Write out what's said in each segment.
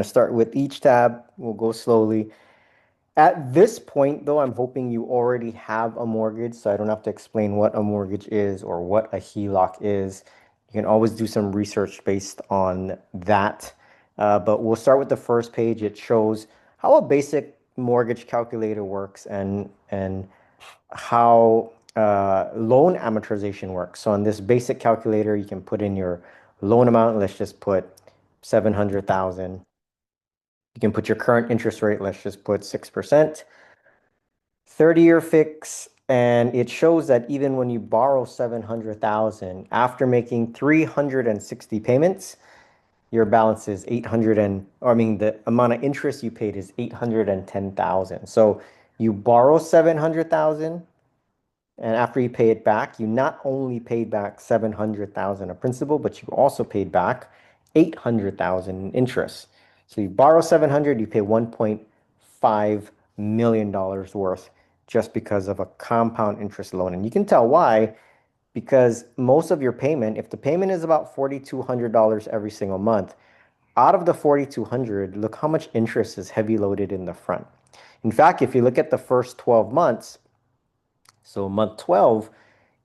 start with each tab. We'll go slowly. At this point, though, I'm hoping you already have a mortgage, so I don't have to explain what a mortgage is or what a HELOC is. You can always do some research based on that. But we'll start with the first page. It shows how a basic mortgage calculator works and how loan amortization works. So on this basic calculator, you can put in your loan amount. Let's just put 700,000. You can put your current interest rate. Let's just put 6%. 30-year fix, and it shows that even when you borrow 700,000 after making 360 payments, your balance is 800 and, or I mean, the amount of interest you paid is 810,000. So you borrow 700,000, and after you pay it back, you not only paid back 700,000 of principal, but you also paid back 800,000 in interest. So you borrow 700, you pay 1.5 million dollars worth just because of a compound interest loan. And you can tell why, because most of your payment, if the payment is about $4,200 every single month, out of the 4,200, look how much interest is heavy loaded in the front. In fact, if you look at the first 12 months, so month 12,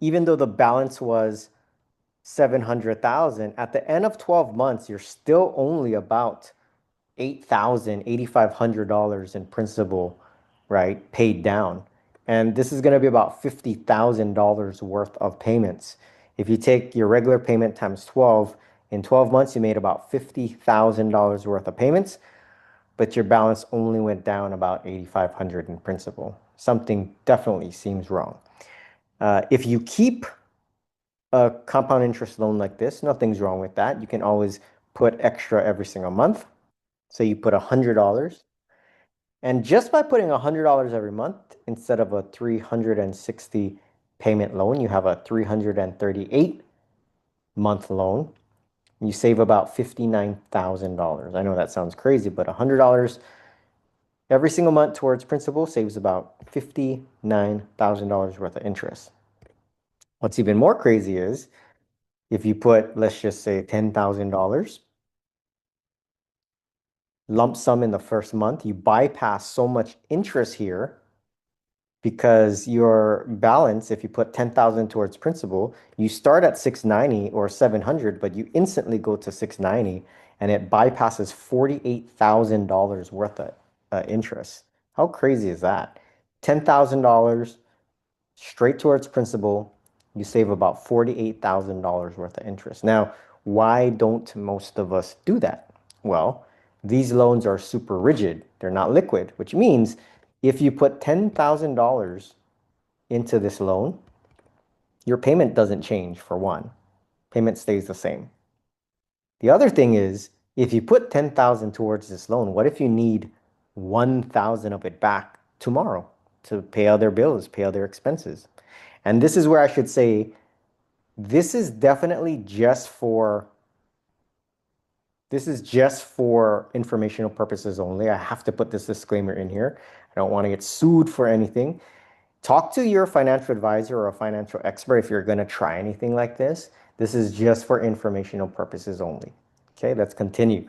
even though the balance was 700,000, at the end of 12 months, you're still only about $8,000, $8,500 in principal, right, paid down. And this is going to be about $50,000 worth of payments. If you take your regular payment times 12, in 12 months, you made about $50,000 worth of payments, but your balance only went down about 8,500 in principal. Something definitely seems wrong. If you keep a compound interest loan like this, nothing's wrong with that. You can always put extra every single month. So you put $100. And just by putting $100 every month instead of a 360 payment loan, you have a 338 month loan. You save about $59,000. I know that sounds crazy, but $100 every single month towards principal saves about $59,000 worth of interest. What's even more crazy is if you put, let's just say $10,000 lump sum in the first month, you bypass so much interest here because your balance, if you put 10,000 towards principal, you start at 690 or 700, but you instantly go to 690 and it bypasses $48,000 worth of interest. How crazy is that? $10,000 straight towards principal, you save about $48,000 worth of interest. Now, why don't most of us do that? Well, these loans are super rigid. They're not liquid, which means if you put $10,000 into this loan, your payment doesn't change for one. Payment stays the same. The other thing is, if you put 10,000 towards this loan, what if you need 1,000 of it back tomorrow to pay other bills, pay other expenses? And this is where I should say, this is definitely just for informational purposes only. I have to put this disclaimer in here. I don't want to get sued for anything. Talk to your financial advisor or a financial expert if you're going to try anything like this. This is just for informational purposes only. Okay, let's continue.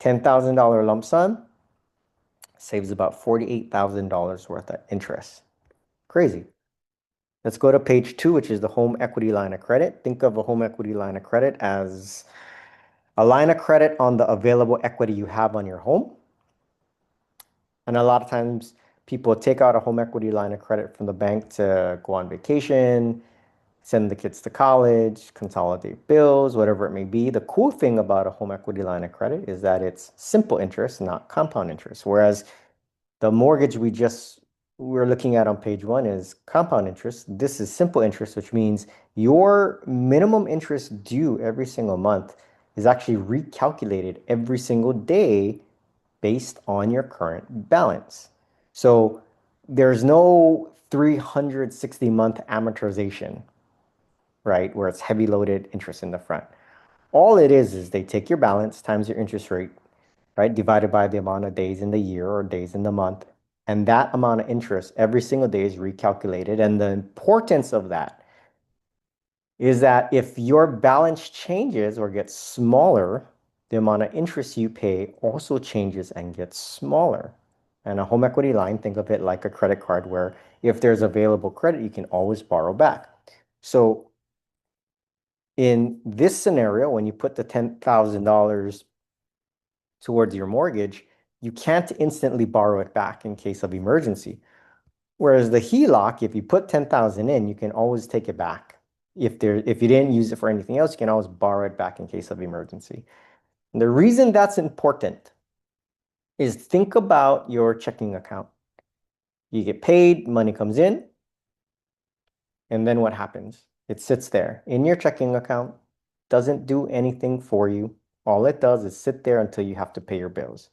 $10,000 lump sum saves about $48,000 worth of interest. Crazy. Let's go to page 2, which is the home equity line of credit. Think of a home equity line of credit as a line of credit on the available equity you have on your home. And a lot of times people take out a home equity line of credit from the bank to go on vacation, send the kids to college, consolidate bills, whatever it may be. The cool thing about a home equity line of credit is that it's simple interest, not compound interest. Whereas the mortgage we're looking at on page 1 is compound interest. This is simple interest, which means your minimum interest due every single month is actually recalculated every single day based on your current balance. So there's no 360-month amortization, right, where it's heavy loaded interest in the front. All it is they take your balance times your interest rate, right, divided by the amount of days in the year or days in the month. And that amount of interest every single day is recalculated. And the importance of that is that if your balance changes or gets smaller, the amount of interest you pay also changes and gets smaller. And a home equity line, think of it like a credit card where if there's available credit, you can always borrow back. So in this scenario, when you put the $10,000 towards your mortgage, you can't instantly borrow it back in case of emergency. Whereas the HELOC, if you put 10,000 in, you can always take it back. If you didn't use it for anything else, you can always borrow it back in case of emergency. And the reason that's important is think about your checking account. You get paid, money comes in, and then what happens? It sits there in your checking account, doesn't do anything for you. All it does is sit there until you have to pay your bills.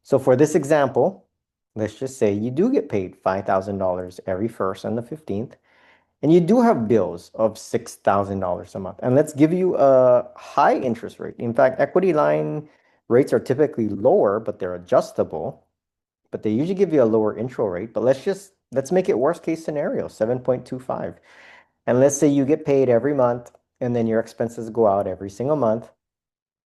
So for this example, let's just say you do get paid $5,000 every first and the 15th, and you do have bills of $6,000 a month. And let's give you a high interest rate. In fact, equity line rates are typically lower, but they're adjustable. But they usually give you a lower intro rate. But let's make it worst case scenario, 7.25. And let's say you get paid every month and then your expenses go out every single month.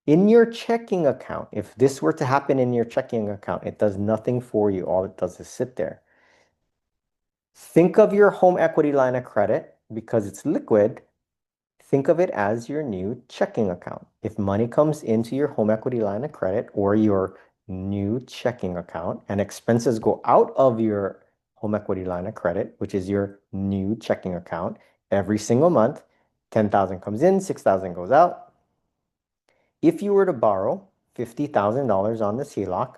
In your checking account, if this were to happen in your checking account, it does nothing for you. All it does is sit there. Think of your home equity line of credit because it's liquid. Think of it as your new checking account. If money comes into your home equity line of credit or your new checking account and expenses go out of your home equity line of credit, which is your new checking account, every single month, 10,000 comes in, 6,000 goes out. If you were to borrow $50,000 on this HELOC,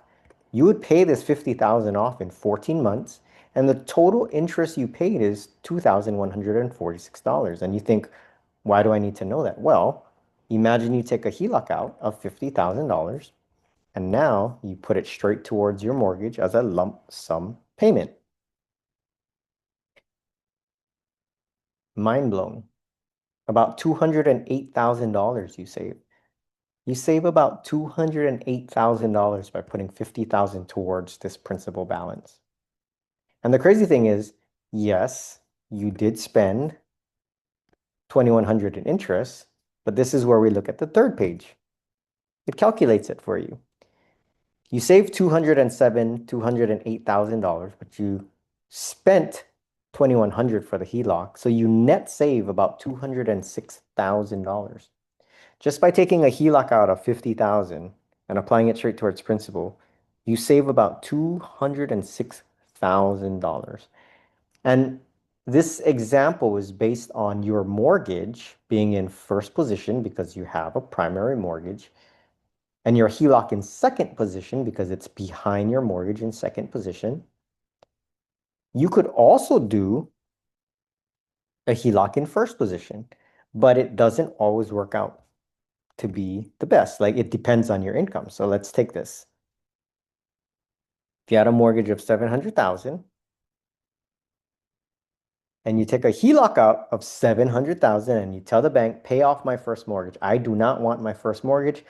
you would pay this $50,000 off in 14 months, and the total interest you paid is $2,146. And you think, why do I need to know that? Well, imagine you take a HELOC out of $50,000 and now you put it straight towards your mortgage as a lump sum payment. Mind blown. About $208,000 you save. You save about $208,000 by putting $50,000 towards this principal balance. And the crazy thing is, yes, you did spend $2,100 in interest, but this is where we look at the third page. It calculates it for you. You saved $208,000, but you spent $2,100 for the HELOC, so you net save about $206,000. Just by taking a HELOC out of $50,000 and applying it straight towards principal, you save about $206,000. And this example is based on your mortgage being in first position because you have a primary mortgage, and your HELOC in second position because it's behind your mortgage in second position. You could also do a HELOC in first position, but it doesn't always work out to be the best. Like it depends on your income. So let's take this. If you had a mortgage of 700,000 and you take a HELOC out of 700,000 and you tell the bank, pay off my first mortgage. I do not want my first mortgage.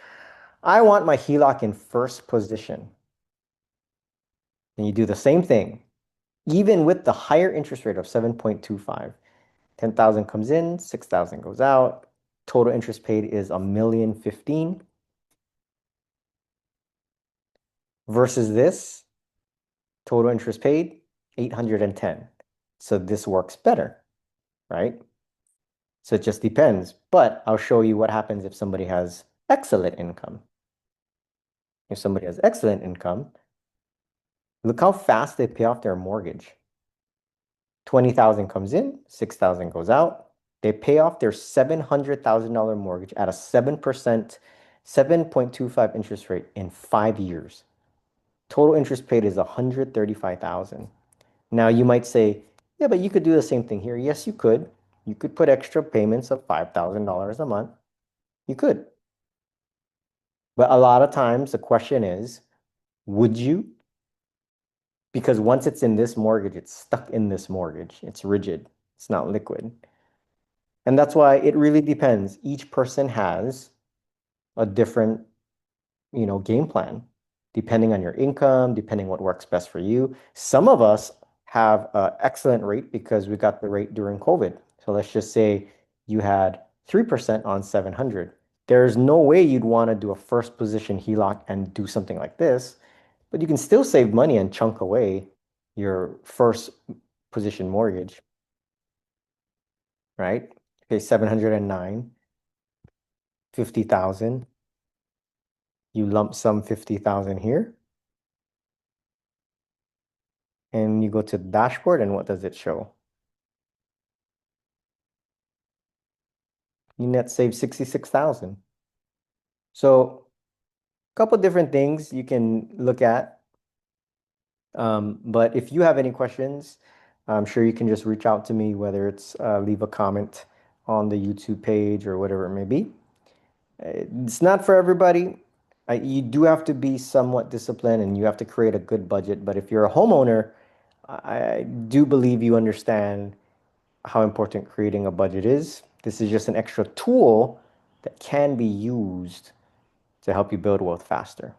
I want my HELOC in first position. And you do the same thing, even with the higher interest rate of 7.25. 10,000 comes in, 6,000 goes out. Total interest paid is $1,015,000 versus this total interest paid 810. So this works better, right? So it just depends. But I'll show you what happens if somebody has excellent income. If somebody has excellent income, look how fast they pay off their mortgage. 20,000 comes in, 6,000 goes out. They pay off their $700,000 mortgage at a 7%, 7.25 interest rate in 5 years. Total interest paid is $135,000. Now you might say, yeah, but you could do the same thing here. Yes, you could. You could put extra payments of $5,000 a month. You could. But a lot of times the question is, would you? Because once it's in this mortgage, it's stuck in this mortgage. It's rigid. It's not liquid. And that's why it really depends. Each person has a different, game plan, depending on your income, depending what works best for you. Some of us have an excellent rate because we got the rate during COVID. So let's just say you had 3% on 700. There's no way you'd want to do a first position HELOC and do something like this, but you can still save money and chunk away your first position mortgage, right? Okay, 709, 50,000. You lump sum 50,000 here, and you go to the dashboard, and what does it show? You net save 66,000. So a couple different things you can look at. But if you have any questions, I'm sure you can just reach out to me, whether it's leave a comment on the YouTube page or whatever it may be. It's not for everybody. You do have to be somewhat disciplined and you have to create a good budget. But if you're a homeowner, I do believe you understand how important creating a budget is. This is just an extra tool that can be used to help you build wealth faster.